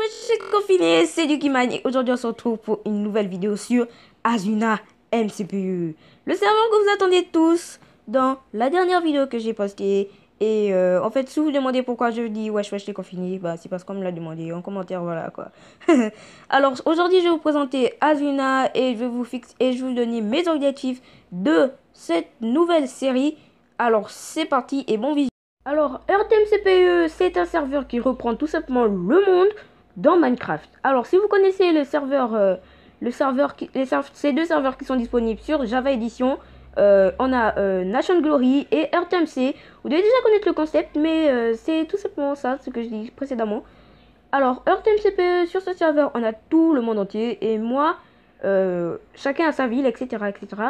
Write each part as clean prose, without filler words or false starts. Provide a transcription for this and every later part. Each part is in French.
wesh, confiné, c'est Dukimani et aujourd'hui on se retrouve pour une nouvelle vidéo sur Asuna MCPU. Le serveur que vous attendez tous dans la dernière vidéo que j'ai postée. Et en fait, si vous vous demandez pourquoi je dis wesh wesh les confinés, bah c'est parce qu'on me l'a demandé en commentaire, voilà quoi. Alors aujourd'hui je vais vous présenter Asuna et je vais vous donner mes objectifs de cette nouvelle série. Alors c'est parti et bon vision. Alors, EarthMCPE, c'est un serveur qui reprend tout simplement le monde dans Minecraft. Alors, si vous connaissez le serveur, ces deux serveurs qui sont disponibles sur Java Edition, on a Nation Glory et EarthMC. Vous devez déjà connaître le concept, mais c'est tout simplement ça, ce que je dis précédemment. Alors, EarthMCPE, sur ce serveur, on a tout le monde entier. Et moi, chacun a sa ville, etc., etc.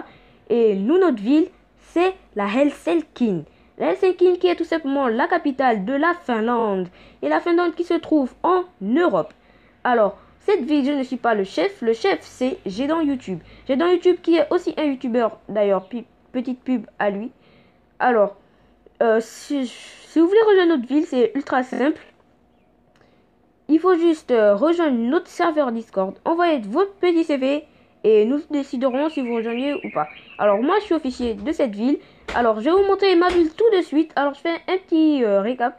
Et nous, notre ville, c'est la Helsinki. La Helsinki qui est tout simplement la capitale de la Finlande. Et la Finlande qui se trouve en Europe. Alors, cette ville, je ne suis pas le chef. Le chef, c'est Gédan YouTube. Gédan YouTube qui est aussi un youtubeur, d'ailleurs, petite pub à lui. Alors, si vous voulez rejoindre notre ville, c'est ultra simple. Il faut juste rejoindre notre serveur Discord, envoyer votre petit CV et nous déciderons si vous rejoignez ou pas. Alors moi je suis officier de cette ville. Alors je vais vous montrer ma ville tout de suite. Alors je fais un petit récap.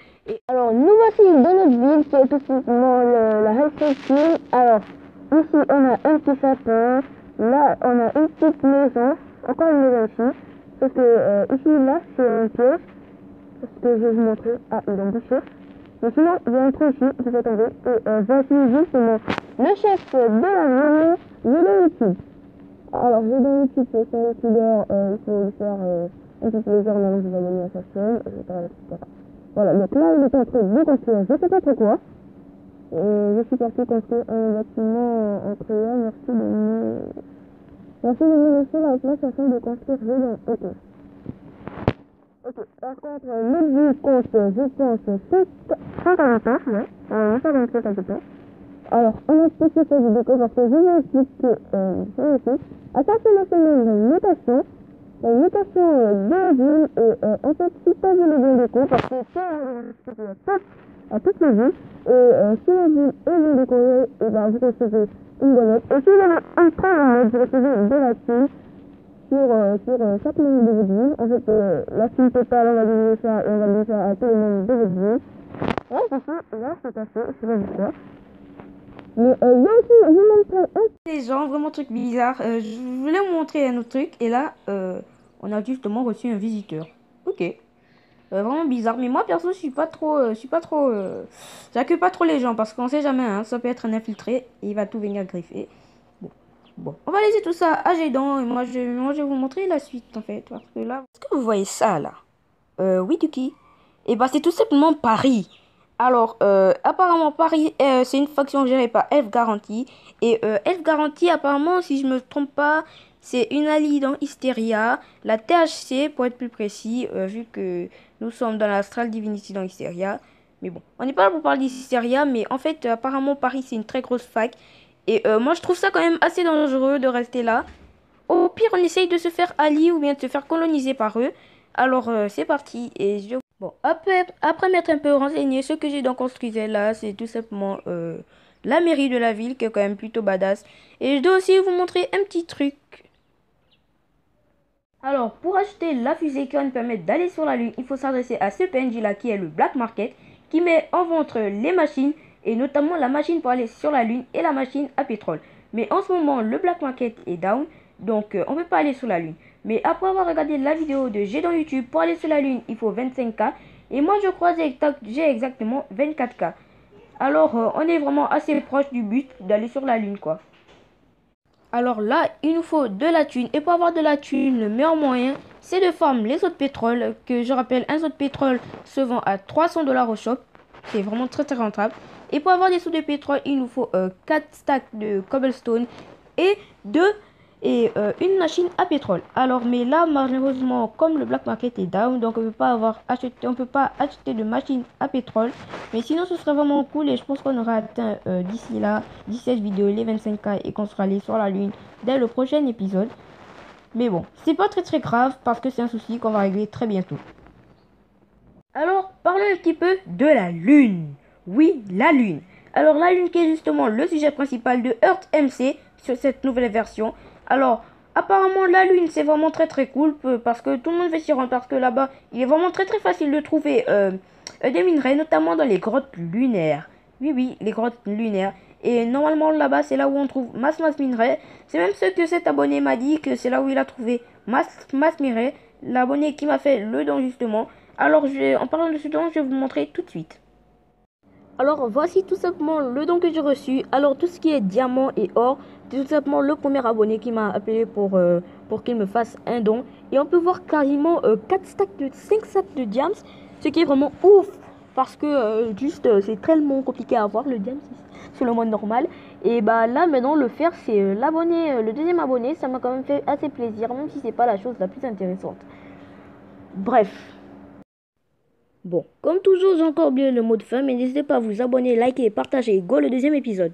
Alors nous voici dans notre ville qui est tout simplement la Helsinki. Alors ici on a un petit sapin. Là on a une petite maison. Encore une maison ici. Parce que ici là c'est une pièce. Parce que je vais vous montrer. Ah il est embouché. Mais sinon, j'ai un truc ici, je vais tomber, et voici justement le chef de la ville, Gédan YouTube. Alors, Gédan YouTube, c'est un youtubeur, il faut lui faire un petit plaisir, maintenant vous abonner à sa chaîne, etc. Voilà, donc là, il est en train de construire, je sais pas trop quoi, et je suis parti construire un bâtiment en créant, merci de me laisser la place afin de construire Gédan, ok. Ok, par contre, notre vie compte, je pense, 5 habitants, ouais, 57 habitants. Alors, on a spécifié cette vidéo parce que je vous explique que, à chaque fois, on a une notation de la ville, et en fait, si pas vu les villes déco, parce que ça, à toutes les villes, et si la ville est bien décorée, et ben, vous recevez une bonnette, et si vous avez un très bon mode, vous recevez de la thune. Sur chaque membre de votre ville. En fait, la suite totale, on va diviser ça et on va donner ça à tout le monde de votre ville. Ouais, c'est ça, là, c'est passé, je sais pas pourquoi. Mais il y a aussi, je vous montre un... Les gens, vraiment truc bizarre. Je voulais vous montrer un autre truc et là, on a justement reçu un visiteur. Ok. Vraiment bizarre. Mais moi, perso, je suis pas trop... j'accueille pas trop les gens parce qu'on sait jamais, hein, ça peut être un infiltré et il va tout venir griffer. Bon, on va laisser tout ça à Gédan et moi je vais vous montrer la suite en fait. Parce que là, est-ce que vous voyez ça là? Oui, Duki. Et bah, c'est tout simplement Paris. Alors, apparemment, Paris, c'est une faction gérée par Elf Garanty. Et Elf Garanty, apparemment, si je me trompe pas, c'est une alliée dans Hysteria. La THC, pour être plus précis, vu que nous sommes dans l'Astral Divinity dans Hysteria. Mais bon, on n'est pas là pour parler d'Hysteria, mais en fait, apparemment, Paris, c'est une très grosse fac. Et moi, je trouve ça quand même assez dangereux de rester là. Au pire, on essaye de se faire allier ou bien de se faire coloniser par eux. Alors, c'est parti. Et bon, après m'être un peu renseigné, ce que j'ai donc construit là, c'est tout simplement la mairie de la ville, qui est quand même plutôt badass. Et je dois aussi vous montrer un petit truc. Alors, pour acheter la fusée qui va nous permettre d'aller sur la Lune, il faut s'adresser à ce PNJ là, qui est le Black Market, qui met en vente les machines, et notamment la machine pour aller sur la Lune et la machine à pétrole. Mais en ce moment, le Black Market est down, donc on ne peut pas aller sur la Lune. Mais après avoir regardé la vidéo de Gédan YouTube, pour aller sur la Lune, il faut 25K. Et moi, je crois que j'ai exactement 24K. Alors, on est vraiment assez proche du but d'aller sur la Lune, quoi. Alors là, il nous faut de la thune. Et pour avoir de la thune, le meilleur moyen, c'est de farm les autres pétrole. Que je rappelle, un autre pétrole se vend à 300 $ au shop. C'est vraiment très très rentable. Et pour avoir des sous de pétrole, il nous faut 4 stacks de cobblestone et une machine à pétrole. Alors, mais là, malheureusement, comme le black market est down, donc on peut pas acheter de machine à pétrole. Mais sinon, ce serait vraiment cool et je pense qu'on aura atteint d'ici cette vidéo, les 25K et qu'on sera allé sur la Lune dès le prochain épisode. Mais bon, c'est pas très très grave parce que c'est un souci qu'on va régler très bientôt. Alors, parlons un petit peu de la Lune. Oui, la Lune. Alors la lune qui est justement le sujet principal de Earth MC sur cette nouvelle version. Alors apparemment la lune c'est vraiment très cool parce que tout le monde veut s'y rendre parce que là-bas il est vraiment très facile de trouver des minerais, notamment dans les grottes lunaires. Oui, les grottes lunaires. Et normalement là-bas c'est là où on trouve masse minerais. C'est même ce que cet abonné m'a dit, que c'est là où il a trouvé masse minerais. L'abonné qui m'a fait le don justement. Alors en parlant de ce don, je vais vous montrer tout de suite. Alors voici tout simplement le don que j'ai reçu. Alors tout ce qui est diamant et or, c'est tout simplement le premier abonné qui m'a appelé pour qu'il me fasse un don. Et on peut voir carrément 5 stacks de diams, ce qui est vraiment ouf. Parce que c'est tellement compliqué à avoir le diams sur le mode normal. Et bah là maintenant le faire c'est l'abonné, le deuxième abonné, ça m'a quand même fait assez plaisir, même si c'est pas la chose la plus intéressante. Bref. Bon, comme toujours, j'ai encore oublié le mot de fin, mais n'hésitez pas à vous abonner, liker et partager. Go le deuxième épisode.